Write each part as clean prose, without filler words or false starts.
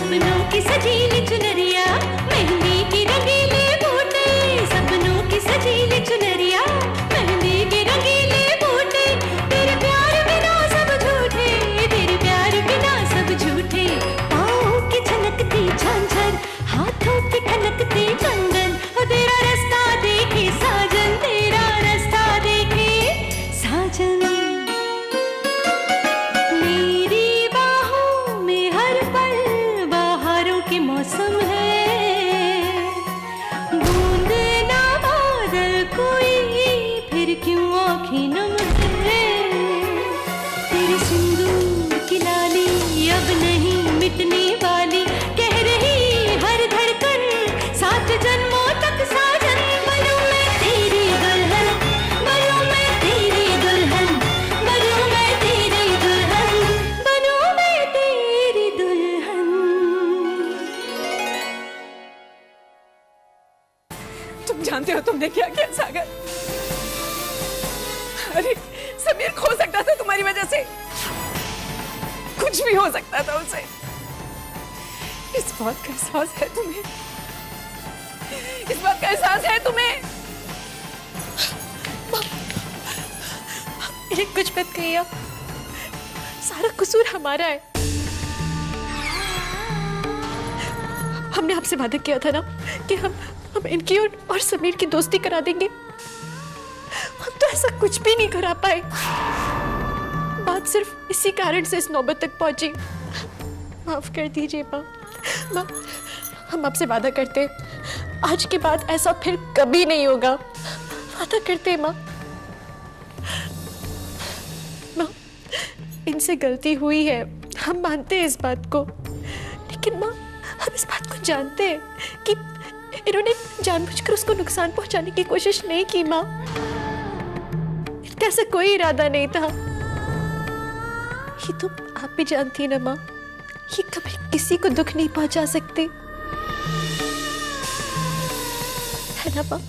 सपनों की सजीली चुनरिया, मेहंदी की रंगीले बूटे, सपनों की सजीली चुनरिया, मेहंदी के रंगीले बूटे, तेरे प्यार बिना सब झूठे, तेरे प्यार बिना सब झूठे। पाँव की छनकती झांझर, हाथों की ठनकती कंगन, ओ तेरा रास्ता देखे साजन, तेरा रास्ता देखे साजन। मेरी बाहों में हर पल बहारों के मौसम है, बूंद ना बादल कोई फिर क्यों आँखें नम है। तेरे सिंदूर की लाली अब नहीं मिटने वाली, कह रही हर धड़कन सात जन्मों तक साजन। बनूं मैं तेरी दुल्हन, बनूं मैं तेरी दुल्हन, बनूं मैं तेरी दुल्हन, बनूं मैं तेरी दुल्हन। तुम जानते हो तुमने क्या किया सागर? अरे समीर खो सकता था तुम्हारी वजह से, कुछ भी हो सकता था उसे। इस बात का एहसास है तुम्हें? इस बात का एहसास है तुम्हें? मेरे कुछ मत कहिए आप, सारा कसूर हमारा है। हमने आपसे वादा किया था ना कि हम इनकी और समीर की दोस्ती करा देंगे। हम तो ऐसा कुछ भी नहीं करा पाए। बात सिर्फ इसी कारण से इस नौबत तक पहुंची। माफ कर दीजिए माँ, हम आपसे वादा करते हैं आज के बाद ऐसा फिर कभी नहीं होगा। वादा करते हैं माँ। इनसे गलती हुई है, हम मानते हैं इस बात को, लेकिन माँ हम इस बात को जानते हैं कि इन्होंने जानबूझकर उसको नुकसान पहुंचाने की कोशिश नहीं की माँ। इनका ऐसा कोई इरादा नहीं था। ये तो आप भी जानती ना माँ, ये कभी किसी को दुख नहीं पहुंचा सकते, है ना माँ?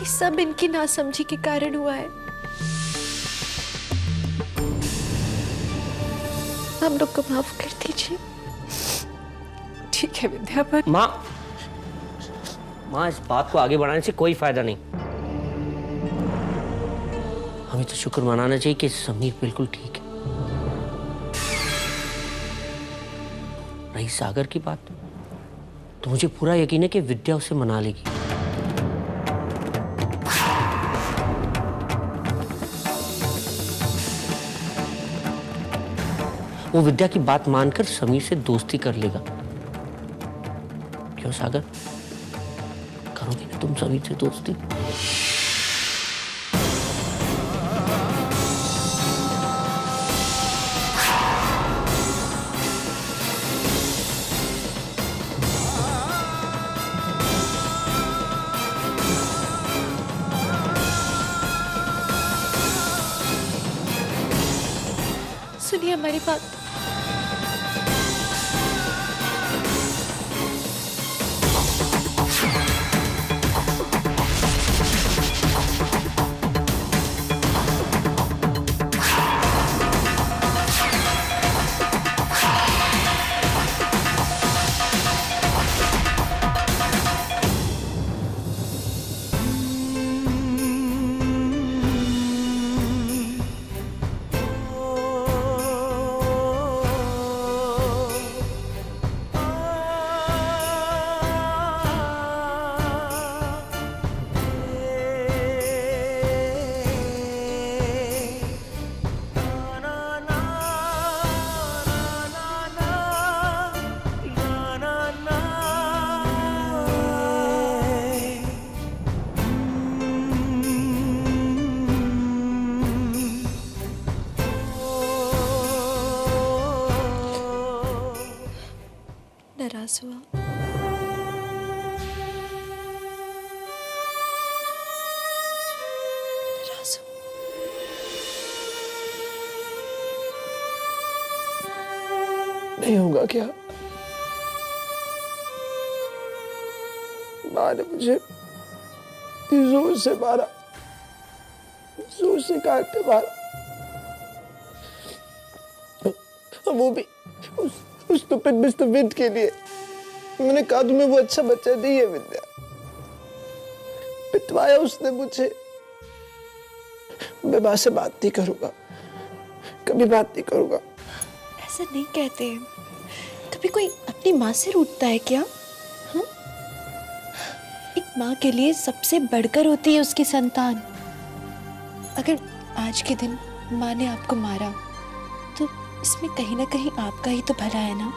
ये सब इनकी नासमझी के कारण हुआ है। हम लोग को माफ कर दीजिए। ठीक है विद्या, पर माँ इस बात को आगे बढ़ाने से कोई फायदा नहीं। हमें तो शुक्र मनाना चाहिए कि समीर बिल्कुल ठीक है। रही सागर की बात, तो मुझे पूरा यकीन है कि विद्या उसे मना लेगी। वो विद्या की बात मानकर समीर से दोस्ती कर लेगा। क्यों सागर, करोगे ना तुम समीर से दोस्ती? सुनिए हमारी बात। नाराज हुआ? नाराज हुआ? नहीं होगा क्या? माँ ने मुझे जोर से मारा, जोर से काट के मारा, वो भी उस स्टूपिड मिस्टर विंट के लिए। मैंने कहा तुम्हें वो अच्छा बच्चा नहीं है विद्या। पिटवाया उसने मुझे। मैं माँ से बात नहीं करूंगा, कभी बात नहीं करूंगा। ऐसा नहीं कहते। कभी कोई अपनी माँ से रूठता है क्या? हाँ? एक माँ के लिए सबसे बढ़कर होती है उसकी संतान। अगर आज के दिन माँ ने आपको मारा तो इसमें कहीं ना कहीं आपका ही तो भला है ना।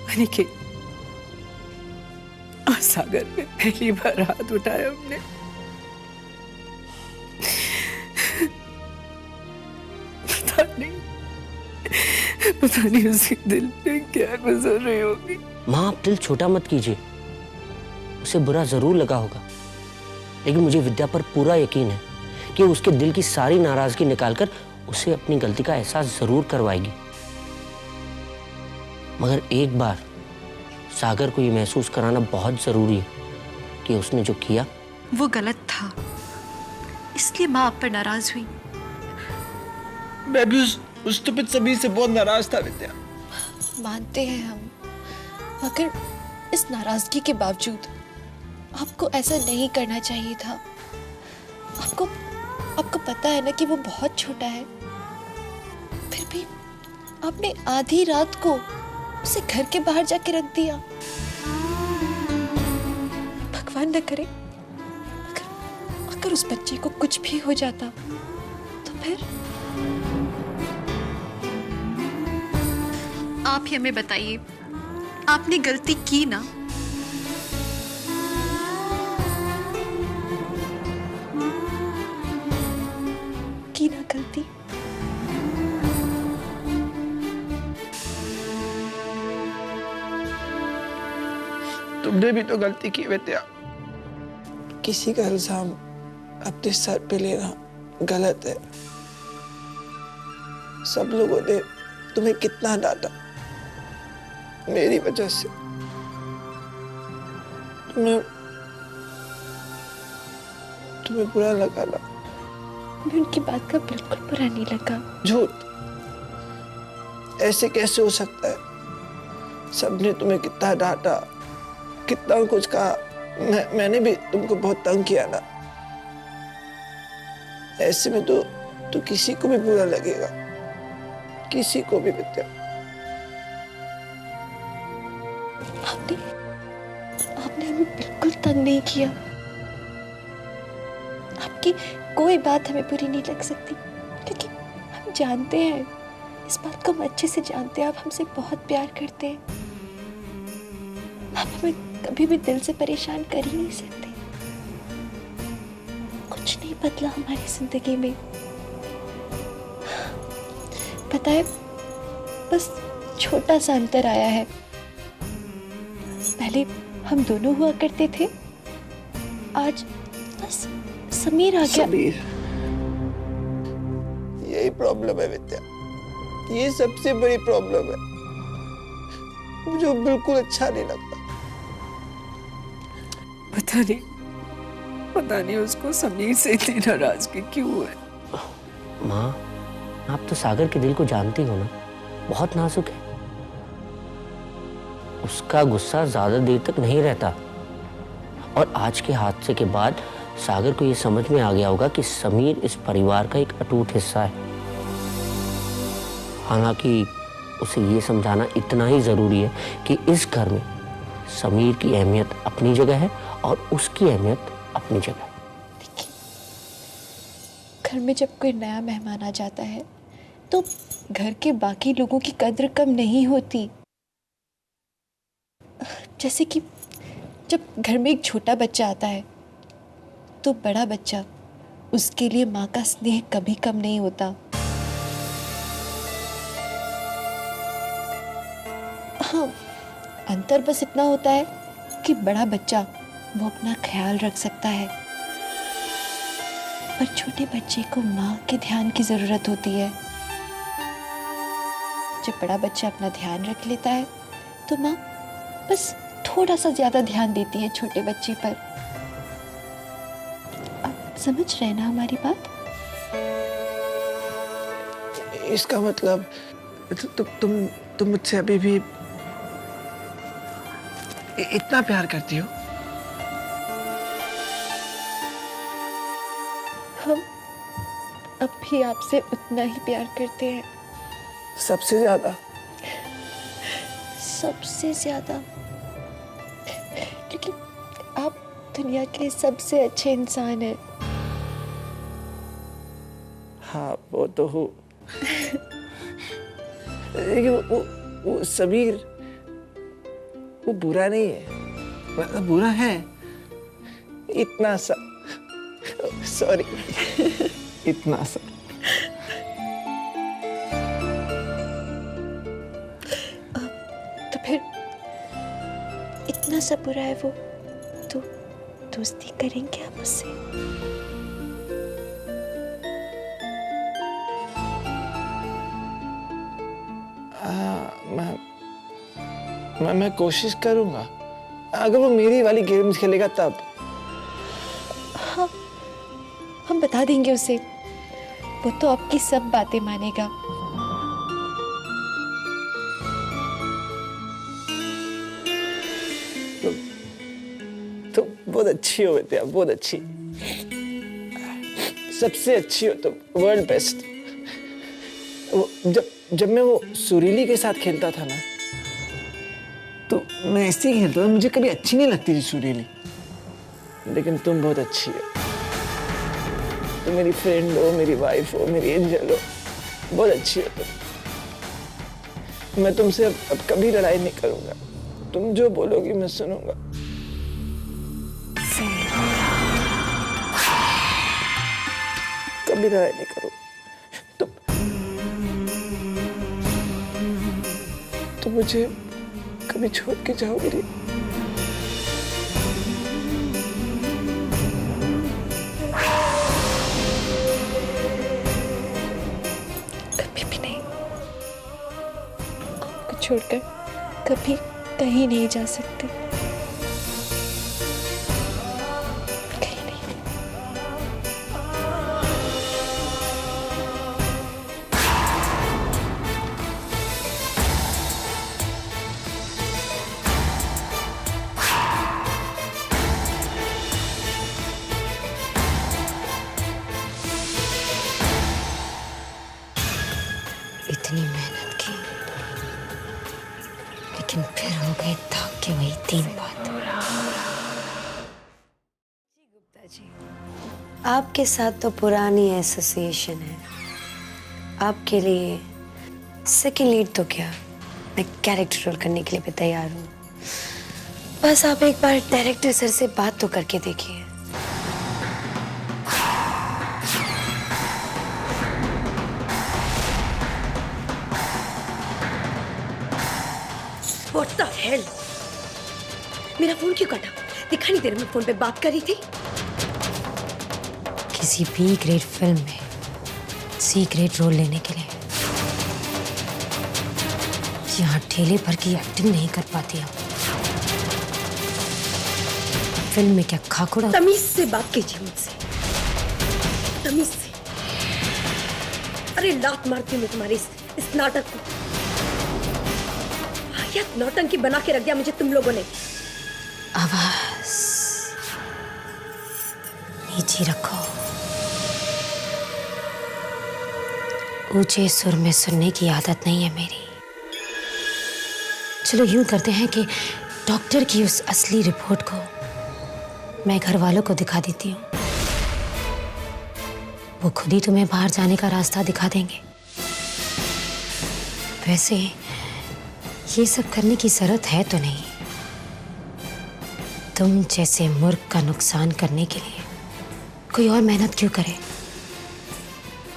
अनिकेत, आज सागर में पहली बार हाथ उठाया हमने। पता नहीं उसके दिल पे क्या गुजर रही होगी। माँ, आप दिल छोटा मत कीजिए। उसे बुरा जरूर लगा होगा, लेकिन मुझे विद्या पर पूरा यकीन है कि उसके दिल की सारी नाराजगी निकालकर उसे अपनी गलती का एहसास जरूर करवाएगी। मगर एक बार सागर को ये महसूस कराना बहुत जरूरी है कि उसने जो किया वो गलत था, इसलिए माँ आप पर नाराज हुई। मैं भी उस स्टूपिड समीर से बहुत नाराज था विद्या। मानते हैं हम, मगर इस नाराजगी के बावजूद आपको ऐसा नहीं करना चाहिए था। आपको पता है ना कि वो बहुत छोटा है, फिर भी आपने आधी रात को उसे घर के बाहर जाके रख दिया। भगवान न करे अगर उस बच्चे को कुछ भी हो जाता तो फिर। आप ही हमें बताइए, आपने गलती की ना? की ना गलती? तुमने भी तो गलती की विद्या। किसी का इल्जाम अपने सर पे लेना गलत है। सब लोगों ने तुम्हें कितना डांटा मेरी वजह से। तुम्हें बुरा लगा ना? मुझे उनकी बात का बिल्कुल बुरा नहीं लगा। झूठ, ऐसे कैसे हो सकता है? सबने तुम्हें कितना डांटा, कितना कुछ कहा। मैंने भी तुमको बहुत तंग किया ना। ऐसे में तो किसी को भी बुरा लगेगा, किसी को भी विद्या। आपने हमें बिल्कुल तंग नहीं किया। आपकी कोई बात हमें बुरी नहीं लग सकती, क्योंकि हम जानते हैं, इस बात को हम अच्छे से जानते हैं, आप हमसे बहुत प्यार करते हैं। आप हमें कभी भी दिल से परेशान कर ही नहीं सकते। कुछ नहीं बदला हमारी जिंदगी में, पता है, बस छोटा सा अंतर आया है। पहले हम दोनों हुआ करते थे, आज बस समीर आ गया। समीर, यही प्रॉब्लम है विद्या, ये सबसे बड़ी प्रॉब्लम है। मुझे बिल्कुल अच्छा नहीं लगता। पता नहीं उसको समीर से इतनी नाराजगी क्यों है। माँ, आप तो सागर के दिल को जानती हो ना, बहुत नाजुक है। उसका गुस्सा ज्यादा देर तक नहीं रहता, और आज के हादसे के बाद सागर को यह समझ में आ गया होगा कि समीर इस परिवार का एक अटूट हिस्सा है। हालांकि उसे ये समझाना इतना ही जरूरी है कि इस घर में समीर की अहमियत अपनी जगह है और उसकी अहमियत अपनी जगह। देखिए, घर में जब कोई नया मेहमान आ जाता है तो घर के बाकी लोगों की कद्र कम नहीं होती। जैसे कि जब घर में एक छोटा बच्चा आता है तो बड़ा बच्चा, उसके लिए माँ का स्नेह कभी कम नहीं होता। हाँ, अंतर बस इतना होता है कि बड़ा बच्चा वो अपना ख्याल रख सकता है, पर छोटे बच्चे को माँ के ध्यान की जरूरत होती है। जब बड़ा बच्चा अपना ध्यान रख लेता है तो माँ बस थोड़ा सा ज्यादा ध्यान देती है छोटे बच्चे पर। आप समझ रहे हैं ना हमारी बात? इसका मतलब तुम मुझसे अभी भी इतना प्यार करती हो? हम अब भी आपसे उतना ही प्यार करते हैं। सबसे ज्यादा? सबसे ज्यादा। क्योंकि आप दुनिया के सबसे अच्छे इंसान हैं। हाँ वो तो हो। लेकिन वो समीर वो बुरा नहीं है, मतलब बुरा है इतना सा। सॉरी इतना सा। तो फिर इतना सा बुरा है वो, तो दोस्ती करेंगे आप उससे? मैं कोशिश करूंगा, अगर वो मेरी वाली गेम्स खेलेगा तब। हाँ, हम बता देंगे उसे, वो तो आपकी सब बातें मानेगा। तो बहुत अच्छी हो बेटा, बहुत अच्छी, सबसे अच्छी हो तुम, वर्ल्ड बेस्ट। जब मैं वो सुरीली के साथ खेलता था ना, तो मैं ऐसे ही खेलता था, मुझे कभी अच्छी नहीं लगती थी सुरीली। लेकिन तुम बहुत अच्छी हो, तुम मेरी फ्रेंड हो, मेरी वाइफ हो, मेरी एंजल हो, बहुत अच्छी हो तुम। मैं तुमसे अब कभी लड़ाई नहीं करूंगा, तुम जो बोलोगी मैं सुनूंगा। कभी लड़ाई नहीं करूंगा। तुम मुझे कभी छोड़ के जाओगी नहीं? कभी भी नहीं। आपको छोड़कर कभी कहीं नहीं जा सकते, कहीं नहीं। इतनी मेहनत की, लेकिन फिर हो गए थक के वही 3 बात। आपके साथ तो पुरानी एसोसिएशन है, आपके लिए सेकंड लीड तो क्या, मैं कैरेक्टर रोल करने के लिए भी तैयार हूँ। बस आप एक बार डायरेक्टर सर से बात तो करके देखिए। What the hell? मेरा फोन क्यों कटा? दिखा नहीं दे रहा मैं फोन पे बात कर रही थी। किसी बी ग्रेड फिल्म में सी ग्रेड रोल लेने के लिए यहाँ ठेले पर की एक्टिंग नहीं कर पाती हम। फिल्म में क्या खाकुड़ा? तमीज से बात कीजिए मुझसे, तमीज से। अरे लात मारती हूँ मैं तुम्हारे इस नाटक को। यह नौटंकी बना के रख दिया मुझे तुम लोगों ने। आवाज नीचे रखो, ऊंचे सुर में सुनने की आदत नहीं है मेरी। चलो यूं करते हैं कि डॉक्टर की उस असली रिपोर्ट को मैं घर वालों को दिखा देती हूँ, वो खुद ही तुम्हें बाहर जाने का रास्ता दिखा देंगे। वैसे ये सब करने की जरूरत है तो नहीं, तुम जैसे मूर्ख का नुकसान करने के लिए कोई और मेहनत क्यों करे?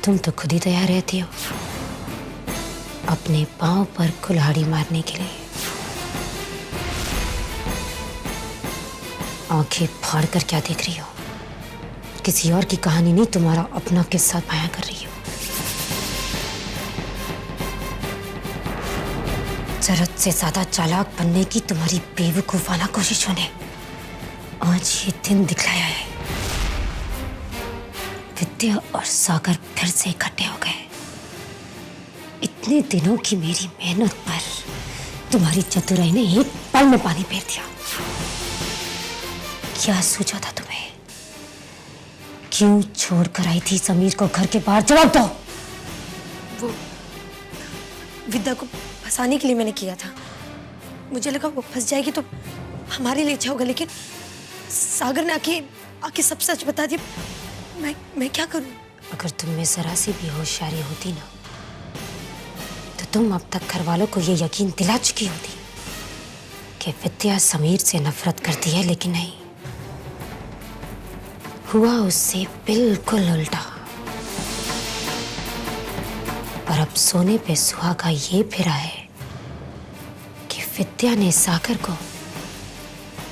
तुम तो खुद ही तैयार रहती हो अपने पांव पर कुल्हाड़ी मारने के लिए। आंखें फाड़ कर क्या देख रही हो? किसी और की कहानी नहीं, तुम्हारा अपना किस्सा बयां कर रही हो। जरूरत से ज्यादा चालाक बनने की तुम्हारी बेवकूफाना कोशिशों ने आज ये दिन दिखलाया है। विद्या और सागर फिर से इकट्ठे हो गए। इतने दिनों की मेरी मेहनत पर तुम्हारी चतुराई ने एक पल में पानी फेर दिया। क्या सोचा था तुम्हें? क्यों छोड़कर आई थी समीर को घर के बाहर? जवाब दो। वो विद्या को फंसाने के लिए मैंने किया था। मुझे लगा वो फंस जाएगी तो हमारे लिए अच्छा होगा, लेकिन सागर ने आके सब सच बता दिया। मैं क्या करूं? अगर तुम में जरा सी भी होशियारी होती ना, तो तुम अब तक घर वालों को ये यकीन दिला चुकी होती कि विद्या समीर से नफरत करती है, लेकिन नहीं, हुआ उससे बिल्कुल उल्टा। और अब सोने पे सुहागा ये फिरा है कि विद्या ने सागर को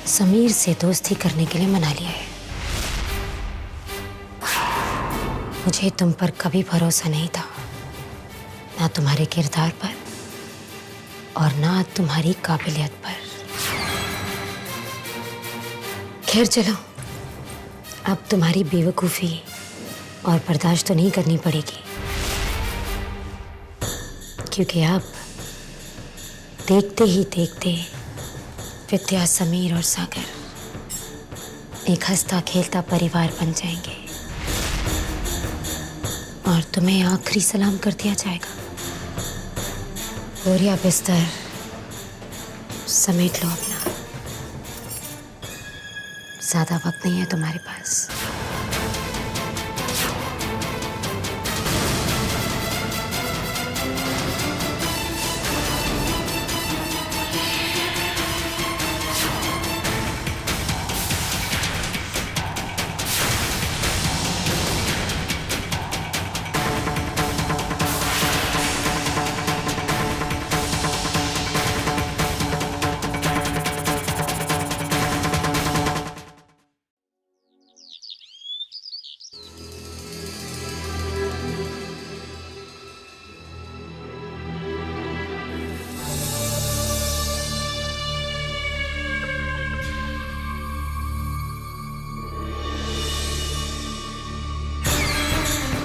समीर से दोस्ती करने के लिए मना लिया है। मुझे तुम पर कभी भरोसा नहीं था, ना तुम्हारे किरदार पर और ना तुम्हारी काबिलियत पर। खैर चलो, अब तुम्हारी बेवकूफी और बर्दाश्त तो नहीं करनी पड़ेगी, क्योंकि अब देखते ही देखते विद्या, समीर और सागर एक हंसता खेलता परिवार बन जाएंगे और तुम्हें आखिरी सलाम कर दिया जाएगा। बोरिया बिस्तर समेट लो अपना, ज्यादा वक्त नहीं है तुम्हारे पास।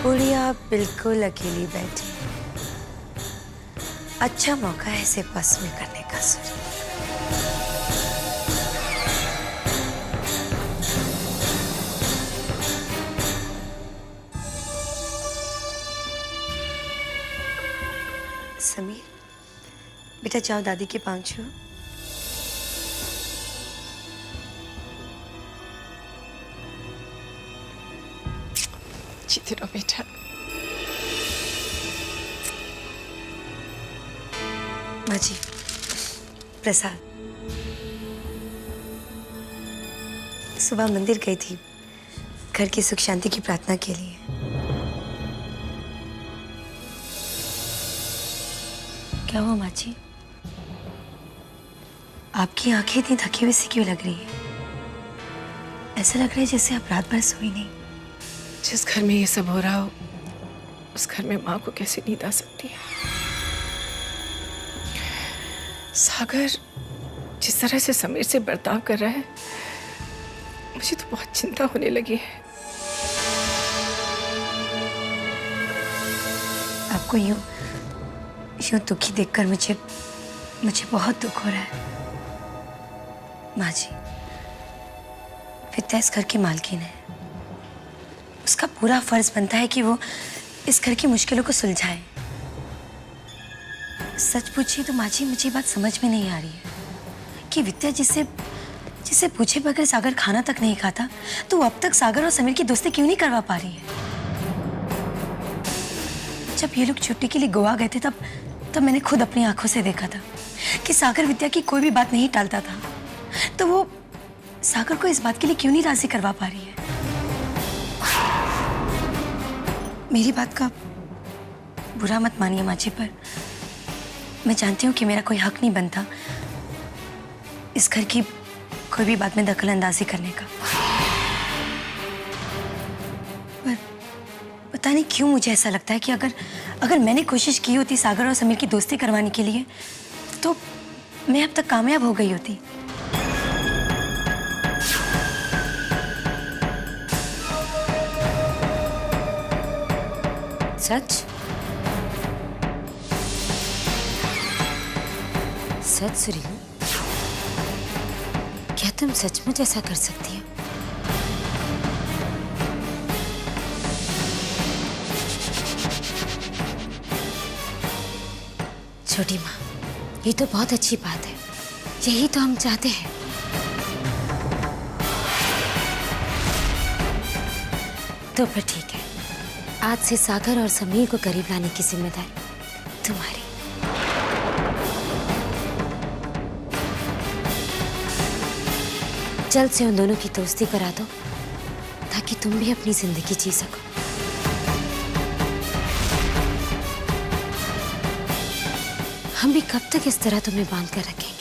गुड़िया बिल्कुल अकेली बैठी, अच्छा मौका है इसे बस में करने का। समीर बेटा, जाओ दादी के पांव छूओ। जीते रहो बेटा। माँ जी, प्रसाद। सुबह मंदिर गई थी घर की सुख शांति की प्रार्थना के लिए। क्या हुआ माँ जी? आपकी आंखें इतनी थकी हुई सी क्यों लग रही है? ऐसा लग रहा है जैसे आप रात भर सोई नहीं। जिस घर में ये सब हो रहा हो, उस घर में माँ को कैसे नींद आ सकती है? सागर जिस तरह से समीर से बर्ताव कर रहा है, मुझे तो बहुत चिंता होने लगी है। आपको यूं दुखी देखकर मुझे बहुत दुख हो रहा है। माँ जी, विद्या इस घर की मालकिन है। उसका पूरा फर्ज बनता है कि वो इस घर की मुश्किलों को सुलझाए। सच पूछिए तो माँ जी, मुझे बात समझ में नहीं आ रही है कि विद्या जिसे पूछे बगैर सागर खाना तक नहीं खाता, तो वो अब तक सागर और समीर की दोस्ती क्यों नहीं करवा पा रही है? जब ये लोग छुट्टी के लिए गोवा गए थे, तब मैंने खुद अपनी आंखों से देखा था कि सागर विद्या की कोई भी बात नहीं टालता था। तो वो सागर को इस बात के लिए क्यों नहीं राजी करवा पा रही है? मेरी बात का बुरा मत मानिए माँ जी, पर मैं जानती हूँ कि मेरा कोई हक नहीं बनता इस घर की कोई भी बात में दखल अंदाजी करने का। पर पता नहीं क्यों मुझे ऐसा लगता है कि अगर मैंने कोशिश की होती सागर और समीर की दोस्ती करवाने के लिए, तो मैं अब तक कामयाब हो गई होती। सच? सच सुरीली? क्या तुम सचमुच ऐसा कर सकती हो? छोटी माँ, ये तो बहुत अच्छी बात है। यही तो हम चाहते हैं। तो फिर ठीक है, आज से सागर और समीर को करीब लाने की जिम्मेदारी तुम्हारी। जल्द से उन दोनों की दोस्ती करा दो ताकि तुम भी अपनी जिंदगी जी सको। हम भी कब तक इस तरह तुम्हें बांध कर रखेंगे?